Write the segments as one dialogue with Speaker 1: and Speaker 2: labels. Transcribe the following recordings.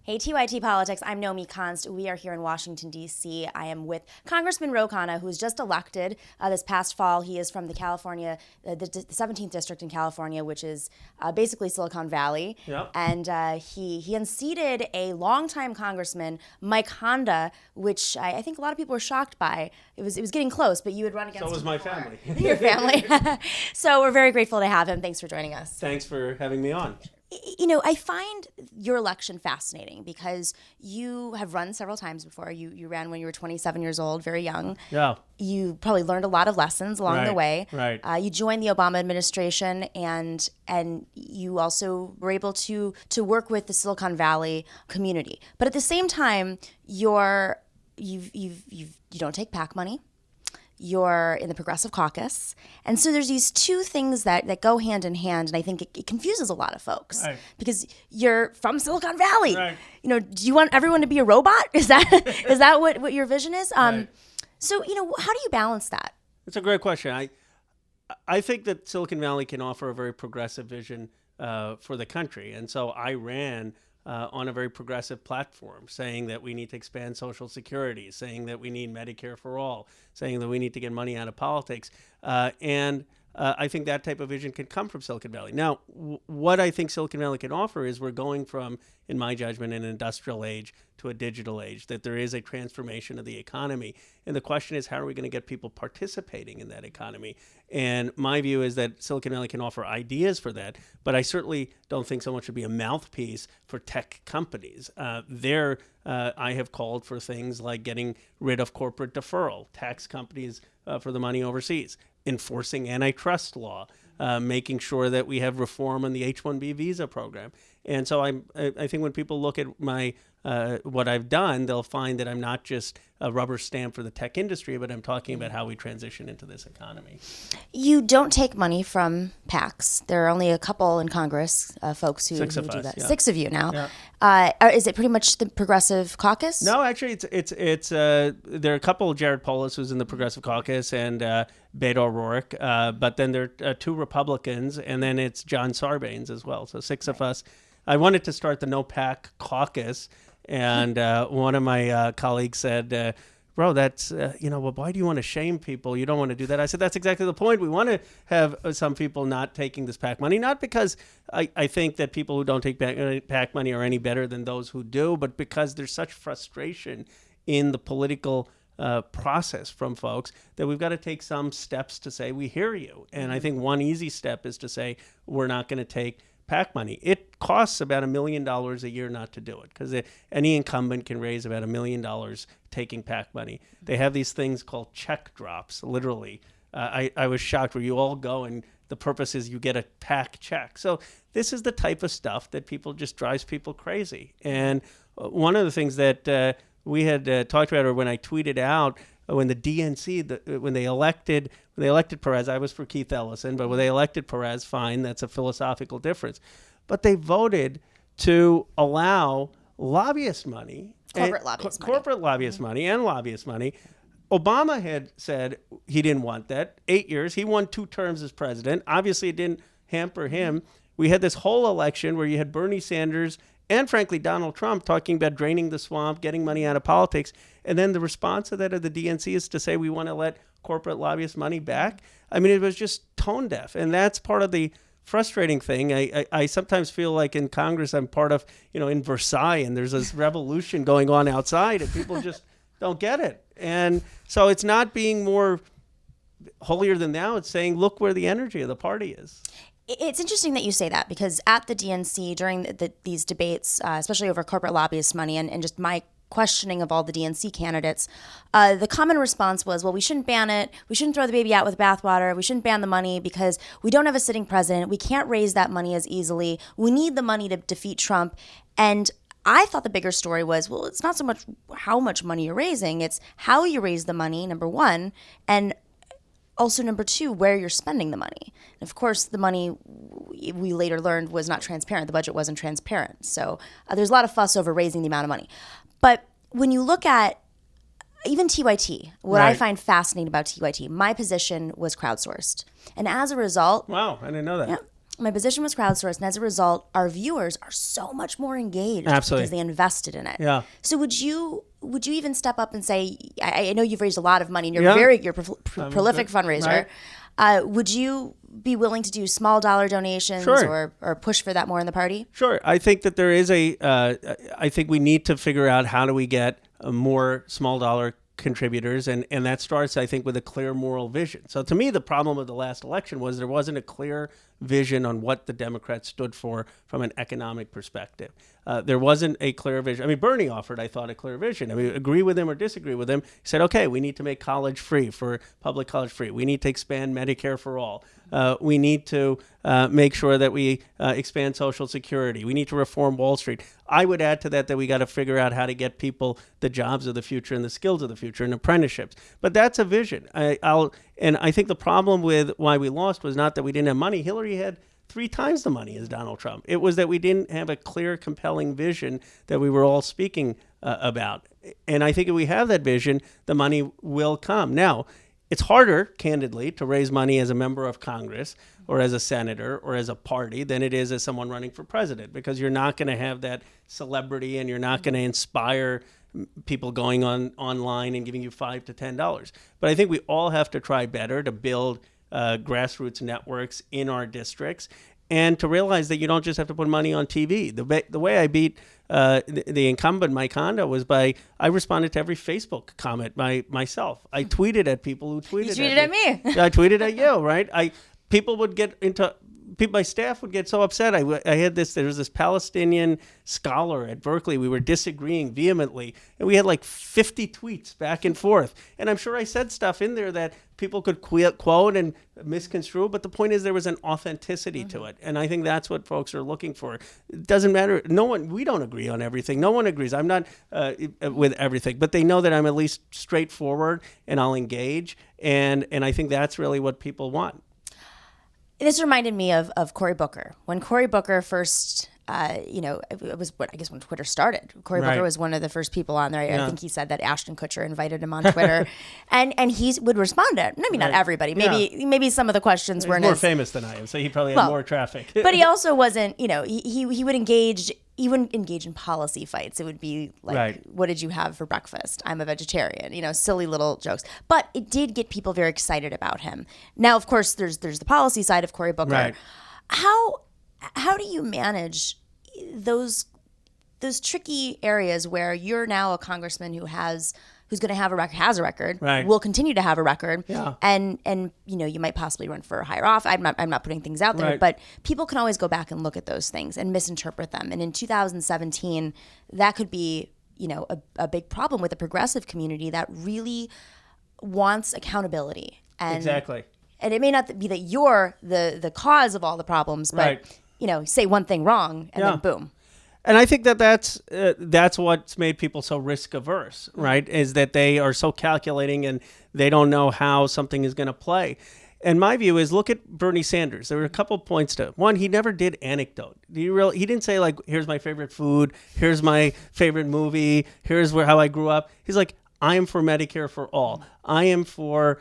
Speaker 1: Hey, TYT Politics. I'm Nomi Konst. We are here in Washington, D.C. I am with Congressman Ro Khanna, who was just elected this past fall. He is from the 17th District in California, which is basically Silicon Valley.
Speaker 2: Yep.
Speaker 1: And he unseated a longtime congressman, Mike Honda, which I think a lot of people were shocked by. It was getting close, but you would run against him.
Speaker 2: So was my family.
Speaker 1: Your family. So we're very grateful to have him. Thanks for joining us.
Speaker 2: Thanks for having me on.
Speaker 1: You know, I find your election fascinating because you have run several times before. You ran when you were 27 years old, very young.
Speaker 2: Yeah.
Speaker 1: You probably learned a lot of lessons along the way.
Speaker 2: Right.
Speaker 1: You joined the Obama administration, and you also were able to work with the Silicon Valley community. But at the same time, you don't take PAC money. You're in the Progressive Caucus. And so there's these two things that go hand in hand, and I think it confuses a lot of folks.
Speaker 2: Right.
Speaker 1: Because you're from Silicon Valley.
Speaker 2: Right.
Speaker 1: You know, do you want everyone to be a robot? Is that what your vision is?
Speaker 2: Right.
Speaker 1: So, you know, how do you balance that?
Speaker 2: It's a great question. I think that Silicon Valley can offer a very progressive vision for the country. And so I ran on a very progressive platform, saying that we need to expand Social Security, saying that we need Medicare for all, saying that we need to get money out of politics. And I think that type of vision can come from Silicon Valley. Now, what I think Silicon Valley can offer is we're going from, in my judgment, an industrial age to a digital age, that there is a transformation of the economy. And the question is, how are we going to get people participating in that economy? And my view is that Silicon Valley can offer ideas for that, but I certainly don't think so much would be a mouthpiece for tech companies. I have called for things like getting rid of corporate deferral, tax companies for the money overseas, enforcing antitrust law, making sure that we have reform on the H-1B visa program. And so I think when people look at my what I've done, they'll find that I'm not just a rubber stamp for the tech industry, but I'm talking about how we transition into this economy.
Speaker 1: You don't take money from PACs. There are only a couple in Congress, folks who do that.
Speaker 2: Yeah.
Speaker 1: 6 of you now.
Speaker 2: Yeah.
Speaker 1: Is it pretty much the Progressive Caucus?
Speaker 2: No, actually, it's there are a couple. Jared Polis, who's in the Progressive Caucus, and Beto O'Rourke. But then there are 2 Republicans, and then it's John Sarbanes as well. So 6 of us. I wanted to start the No PAC Caucus, and one of my colleagues said, bro, that's, well, why do you want to shame people? You don't want to do that. I said, that's exactly the point. We want to have some people not taking this PAC money, not because I think that people who don't take PAC money are any better than those who do, but because there's such frustration in the political process from folks that we've got to take some steps to say, we hear you. And I think one easy step is to say, we're not going to take PAC money. It costs about $1 million a year not to do it, because any incumbent can raise about $1 million taking PAC money. They have these things called check drops, literally. I was shocked where you all go and the purpose is you get a PAC check. So this is the type of stuff that people just drives people crazy. And one of the things that we had talked about, or when I tweeted out, when the DNC, when they elected Perez, I was for Keith Ellison, but when they elected Perez, fine, that's a philosophical difference. But they voted to allow lobbyist money,
Speaker 1: Corporate lobbyist money
Speaker 2: and lobbyist money. Obama had said he didn't want that. 8 years, he won 2 terms as president. Obviously, it didn't hamper him. We had this whole election where you had Bernie Sanders and, frankly, Donald Trump talking about draining the swamp, getting money out of politics. And then the response to that of the DNC is to say we want to let corporate lobbyist money back. I mean, it was just tone deaf. And that's part of the frustrating thing. I sometimes feel like in Congress I'm part of, in Versailles, and there's this revolution going on outside and people just don't get it. And so it's not being more holier than thou. It's saying, look where the energy of the party is.
Speaker 1: It's interesting that you say that, because at the DNC during these debates, especially over corporate lobbyist money and just my questioning of all the DNC candidates, the common response was, well, we shouldn't ban it. We shouldn't throw the baby out with the bathwater. We shouldn't ban the money because we don't have a sitting president. We can't raise that money as easily. We need the money to defeat Trump. And I thought the bigger story was, well, it's not so much how much money you're raising. It's how you raise the money, number one, and also, number 2, where you're spending the money. And of course, the money we later learned was not transparent. The budget wasn't transparent. So there's a lot of fuss over raising the amount of money. But when you look at even TYT, what I find fascinating about TYT, my position was crowdsourced. And as a result...
Speaker 2: Wow, I didn't know that.
Speaker 1: Yeah, My position was crowdsourced, and as a result, our viewers are so much more engaged
Speaker 2: Absolutely.
Speaker 1: because they invested in it.
Speaker 2: Yeah.
Speaker 1: So would you even step up and say, I know you've raised a lot of money, and you're
Speaker 2: Yeah.
Speaker 1: you're a prolific fundraiser.
Speaker 2: Right.
Speaker 1: Would you be willing to do small dollar donations
Speaker 2: Sure.
Speaker 1: or push for that more in the party?
Speaker 2: Sure. I think that there is I think we need to figure out how do we get more small dollar contributors, and that starts, I think, with a clear moral vision. So to me, the problem of the last election was there wasn't a clear vision on what the Democrats stood for from an economic perspective. There wasn't a clear vision. I mean, Bernie offered, I thought, a clear vision. I mean, agree with him or disagree with him. He said, okay, we need to make college free, for public college free. We need to expand Medicare for all. We need to make sure that we expand Social Security. We need to reform Wall Street. I would add to that we got to figure out how to get people the jobs of the future and the skills of the future and apprenticeships. But that's a vision. And I think the problem with why we lost was not that we didn't have money. Hillary had 3 times the money as Donald Trump. It was that we didn't have a clear, compelling vision that we were all speaking about. And I think if we have that vision, the money will come. Now, it's harder, candidly, to raise money as a member of Congress or as a senator or as a party than it is as someone running for president, because you're not going to have that celebrity and you're not going to inspire people going online and giving you $5 to $10. But I think we all have to try better to build grassroots networks in our districts, and to realize that you don't just have to put money on TV. The way I beat the incumbent, Mike Honda, was I responded to every Facebook comment myself. I tweeted at people who tweeted
Speaker 1: You tweeted at me.
Speaker 2: I tweeted at you, right? People would get into... My staff would get so upset. There was this Palestinian scholar at Berkeley. We were disagreeing vehemently, and we had like 50 tweets back and forth. And I'm sure I said stuff in there that people could quote and misconstrue, but the point is there was an authenticity to it. And I think that's what folks are looking for. It doesn't matter. We don't agree on everything. No one agrees. I'm not with everything, but they know that I'm at least straightforward and I'll engage. And I think that's really what people want.
Speaker 1: This reminded me of Cory Booker. When Cory Booker first, it was when Twitter started. Cory
Speaker 2: Right.
Speaker 1: Booker was one of the first people on there.
Speaker 2: Yeah.
Speaker 1: I think he said that Ashton Kutcher invited him on Twitter, and he would respond to it. Maybe not
Speaker 2: Right.
Speaker 1: everybody. Maybe some of the questions
Speaker 2: He's
Speaker 1: weren't
Speaker 2: more
Speaker 1: as
Speaker 2: famous than I am, so he probably had more traffic.
Speaker 1: But he also wasn't. He would engage. He wouldn't engage in policy fights. It would be like,
Speaker 2: Right.
Speaker 1: what did you have for breakfast? I'm a vegetarian. Silly little jokes. But it did get people very excited about him. Now, of course, there's the policy side of Cory Booker.
Speaker 2: Right.
Speaker 1: How do you manage those tricky areas where you're now a congressman who's going to have has a record,
Speaker 2: Right.
Speaker 1: will continue to have a record,
Speaker 2: Yeah.
Speaker 1: and you might possibly run for a higher off. I'm not putting things out there,
Speaker 2: Right.
Speaker 1: but people can always go back and look at those things and misinterpret them. And in 2017, that could be a big problem with the progressive community that really wants accountability. And
Speaker 2: Exactly.
Speaker 1: And it may not be that you're the cause of all the problems, but
Speaker 2: Right.
Speaker 1: say one thing wrong and
Speaker 2: Yeah.
Speaker 1: then boom.
Speaker 2: And I think that's what's made people so risk averse, right? Is that they are so calculating and they don't know how something is going to play. And my view is, look at Bernie Sanders. There were a couple of points to it. One, he never did anecdote. He didn't say, like, here's my favorite food, here's my favorite movie, here's how I grew up. He's like, I am for Medicare for all. I am for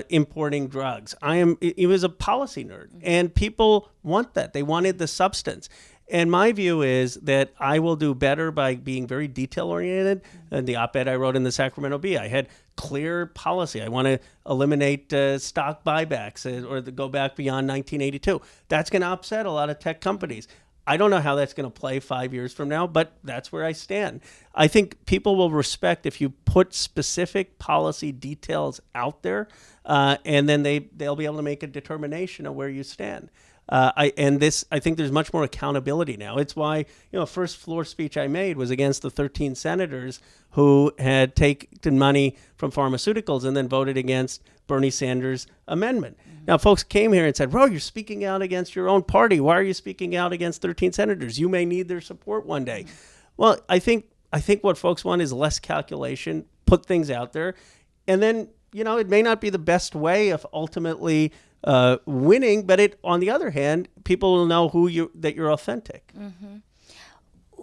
Speaker 2: importing drugs. He was a policy nerd. And people want that. They wanted the substance. And my view is that I will do better by being very detail-oriented. In the op-ed I wrote in the Sacramento Bee, I had clear policy. I want to eliminate stock buybacks or go back beyond 1982. That's going to upset a lot of tech companies. I don't know how that's going to play 5 years from now, but that's where I stand. I think people will respect if you put specific policy details out there, and then they'll be able to make a determination of where you stand. I think there's much more accountability now. It's why, first floor speech I made was against the 13 senators who had taken money from pharmaceuticals and then voted against Bernie Sanders' amendment. Mm-hmm. Now, folks came here and said, "Bro, you're speaking out against your own party. Why are you speaking out against 13 senators? You may need their support one day." Mm-hmm. Well, I think what folks want is less calculation, put things out there, and then, it may not be the best way of ultimately winning, but on the other hand, people will know that you're authentic.
Speaker 1: Mm-hmm.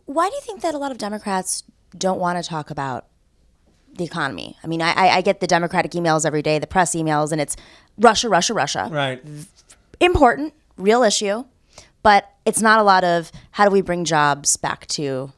Speaker 1: Why do you think that a lot of Democrats don't want to talk about the economy? I mean, I get the Democratic emails every day, the press emails, and it's Russia, Russia, Russia.
Speaker 2: Right.
Speaker 1: Important, real issue. but it's not a lot of how do we bring jobs back to,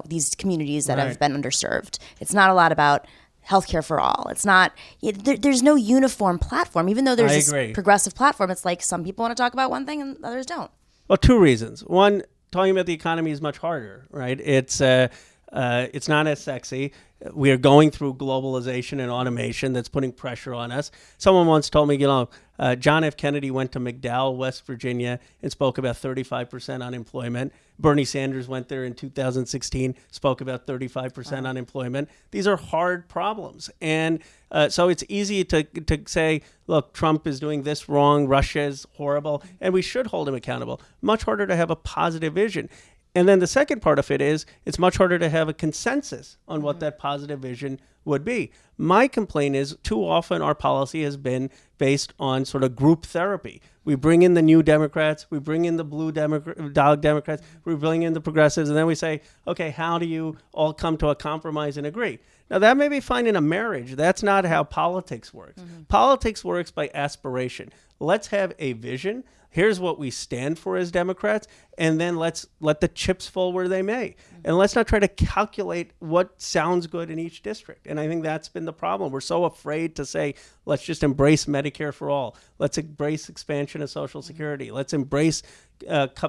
Speaker 1: these communities that have been underserved. It's not a lot about healthcare for all. It's not, there's no uniform platform. Even though there's this progressive platform, it's like some people want to talk about one thing and others don't.
Speaker 2: Well, two reasons. One, talking about the economy is much harder, right? It's not as sexy. We are going through globalization and automation that's putting pressure on us. Someone once told me, John F. Kennedy went to McDowell, West Virginia, and spoke about 35% unemployment. Bernie Sanders went there in 2016, spoke about 35% unemployment. These are hard problems. And so it's easy to say, look, Trump is doing this wrong, Russia is horrible, and we should hold him accountable. Much harder to have a positive vision. And then the second part of it is it's much harder to have a consensus on what that positive vision would be. My complaint is too often our policy has been based on sort of group therapy. We bring in the new Democrats, we bring in the blue dog Democrats, we bring in the progressives, and then we say, okay, how do you all come to a compromise and agree? Now, that may be fine in a marriage. That's not how politics works. Politics works by aspiration. Let's have a vision. Here's what we stand for as Democrats, and then let's let the chips fall where they may. And let's not try to calculate what sounds good in each district. And I think that's been the problem. We're so afraid to say, let's just embrace Medicare for all. Let's embrace expansion of Social Security. Let's embrace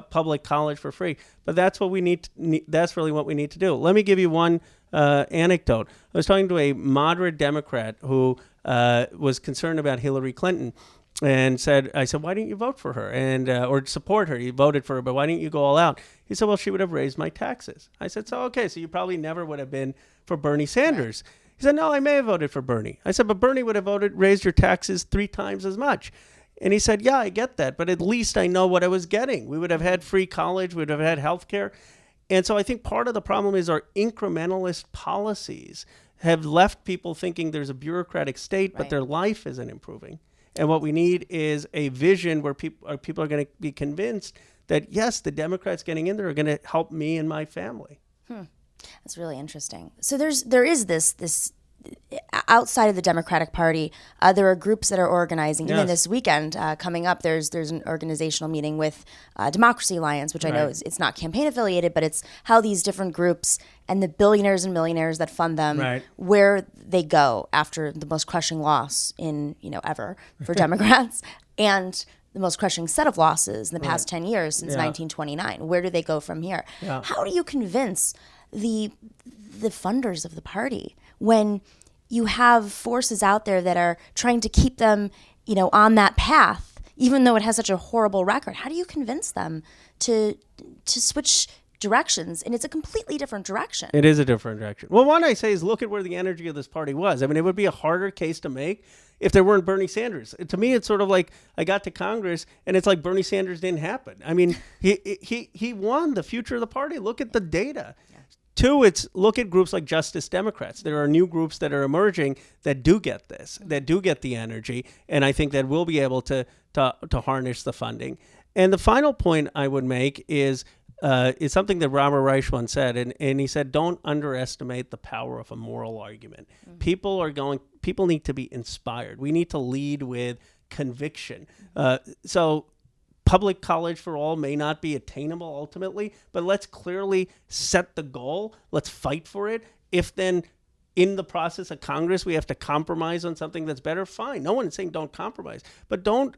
Speaker 2: public college for free. But that's what we need. That's really what we need to do. Let me give you one anecdote. I was talking to a moderate Democrat who was concerned about Hillary Clinton. And I said, why didn't you vote for her or support her? You voted for her, but why didn't you go all out? He said, well, she would have raised my taxes. I said, so you probably never would have been for Bernie Sanders. He said, no, I may have voted for Bernie. I said, but Bernie would have raised your taxes 3 times as much. And he said, yeah, I get that, but at least I know what I was getting. We would have had free college. We would have had health care. And so I think part of the problem is our incrementalist policies have left people thinking there's a bureaucratic state, but their life isn't improving. And what we need is a vision where people are going to be convinced that, yes, the Democrats getting in there are going to help me and my family.
Speaker 1: That's really interesting. So there is this outside of the Democratic Party, there are groups that are organizing. Even this weekend coming up, there's an organizational meeting with Democracy Alliance, which I know it's not campaign affiliated, but it's how these different groups and the billionaires and millionaires that fund them, where they go after the most crushing loss in ever for Democrats, and the most crushing set of losses in the past 10 years since 1929. Where do they go from here? How do you convince the funders of the party when you have forces out there that are trying to keep them, on that path, even though it has such a horrible record? How do you convince them to switch directions? And it's a completely different direction.
Speaker 2: It is a different direction. Well, one I say is look at where the energy of this party was. I mean, it would be a harder case to make if there weren't Bernie Sanders. To me, it's sort of like I got to Congress and it's like Bernie Sanders didn't happen. I mean, he won the future of the party. Look at the data. Two, it's look at groups like Justice Democrats. There are new groups that are emerging that do get this, that do get the energy, and I think that we'll be able to harness the funding. And the final point I would make is something that Robert Reich once said, and he said, don't underestimate the power of a moral argument. People need to be inspired. We need to lead with conviction. So public college for all may not be attainable ultimately, but let's clearly set the goal. Let's fight for it. If then in the process of Congress we have to compromise on something that's better, fine. No one is saying don't compromise, but don't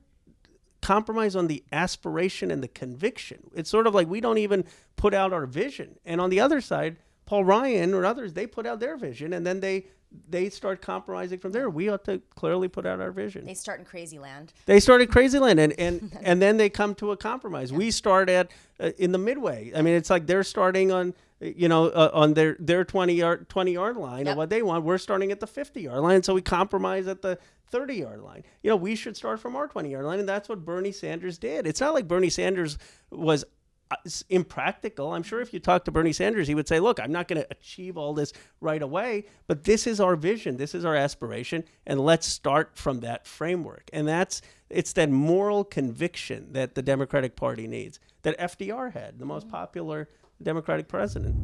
Speaker 2: compromise on the aspiration and the conviction. It's sort of like we don't even put out our vision. And on the other side, Paul Ryan or others, they put out their vision and then they start compromising from there. We ought to clearly put out our vision.
Speaker 1: They start in crazy land.
Speaker 2: They start in crazy land, and then they come to a compromise. We start at in the midway. I mean, it's like they're starting on on their 20-yard line of what they want. We're starting at the 50-yard line, so we compromise at the 30-yard line. We should start from our 20-yard line, and that's what Bernie Sanders did. It's not like Bernie Sanders was impractical. I'm sure if you talk to Bernie Sanders, he would say, look, I'm not going to achieve all this right away, but this is our vision. This is our aspiration. And let's start from that framework. And it's that moral conviction that the Democratic Party needs, that FDR had, the most popular Democratic president.